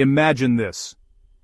Imagine this.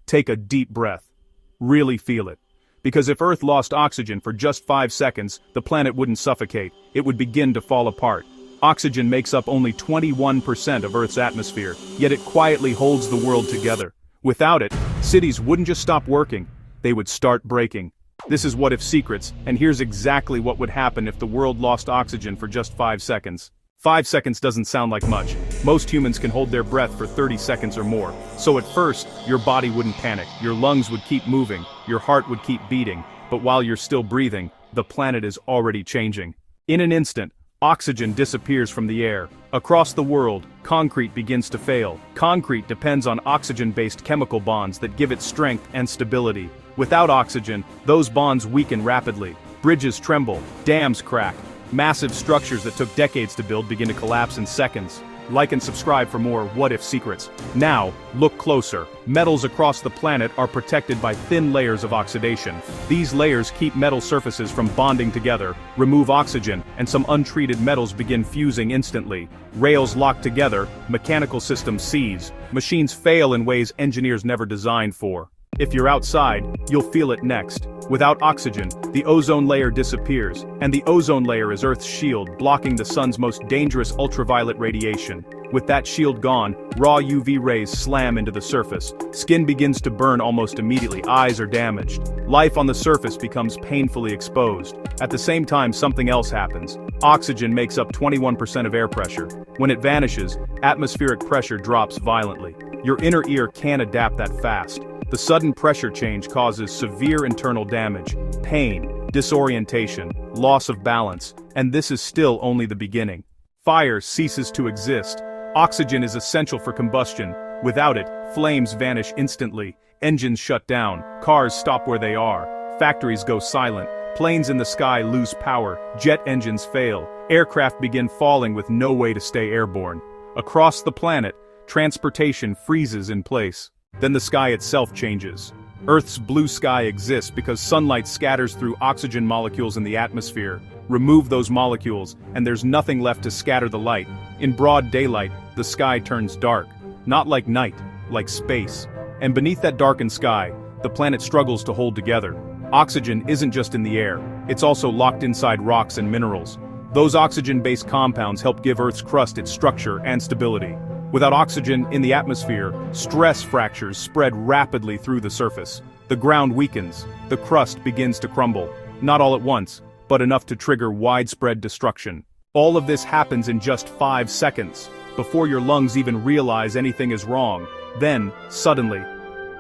Take a deep breath. Really feel it. Because if Earth lost oxygen for just 5 seconds, the planet wouldn't suffocate, it would begin to fall apart. Oxygen makes up only 21% of Earth's atmosphere, yet it quietly holds the world together. Without it, cities wouldn't just stop working, they would start breaking. This is What If Secrets, and here's exactly what would happen if the world lost oxygen for just 5 seconds. 5 seconds doesn't sound like much. Most humans can hold their breath for 30 seconds or more. So at first, your body wouldn't panic, your lungs would keep moving, your heart would keep beating, but while you're still breathing, the planet is already changing. In an instant, oxygen disappears from the air. Across the world, concrete begins to fail. Concrete depends on oxygen-based chemical bonds that give it strength and stability. Without oxygen, those bonds weaken rapidly. Bridges tremble, dams crack. Massive structures that took decades to build begin to collapse in seconds. Like and subscribe for more What If Secrets. Now, look closer. Metals across the planet are protected by thin layers of oxidation. These layers keep metal surfaces from bonding together, remove oxygen, and some untreated metals begin fusing instantly. Rails lock together, mechanical systems seize. Machines fail in ways engineers never designed for. If you're outside, you'll feel it next. Without oxygen, the ozone layer disappears, and the ozone layer is Earth's shield, blocking the sun's most dangerous ultraviolet radiation. With that shield gone, raw UV rays slam into the surface. Skin begins to burn almost immediately, eyes are damaged. Life on the surface becomes painfully exposed. At the same time, something else happens. Oxygen makes up 21% of air pressure. When it vanishes, atmospheric pressure drops violently. Your inner ear can't adapt that fast. The sudden pressure change causes severe internal damage, pain, disorientation, loss of balance, and this is still only the beginning. Fire ceases to exist. Oxygen is essential for combustion. Without it, flames vanish instantly, engines shut down, cars stop where they are, factories go silent, planes in the sky lose power, jet engines fail, aircraft begin falling with no way to stay airborne. Across the planet, transportation freezes in place. Then the sky itself changes. Earth's blue sky exists because sunlight scatters through oxygen molecules in the atmosphere. Remove those molecules, and there's nothing left to scatter the light. In broad daylight, the sky turns dark. Not like night, like space. And beneath that darkened sky, the planet struggles to hold together. Oxygen isn't just in the air, it's also locked inside rocks and minerals. Those oxygen-based compounds help give Earth's crust its structure and stability. Without oxygen in the atmosphere, stress fractures spread rapidly through the surface. The ground weakens, the crust begins to crumble. Not all at once, but enough to trigger widespread destruction. All of this happens in just 5 seconds, before your lungs even realize anything is wrong. Then, suddenly,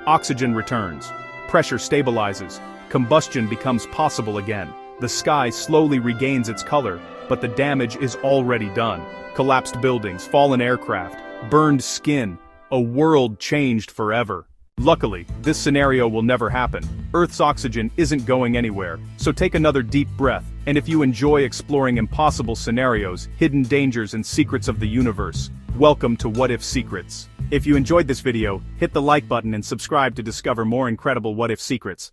oxygen returns. Pressure stabilizes. Combustion becomes possible again. The sky slowly regains its color, but the damage is already done. Collapsed buildings, fallen aircraft, burned skin, a world changed forever. Luckily, this scenario will never happen. Earth's oxygen isn't going anywhere, so take another deep breath, and if you enjoy exploring impossible scenarios, hidden dangers and secrets of the universe, welcome to What If Secrets. If you enjoyed this video, hit the like button and subscribe to discover more incredible What If Secrets.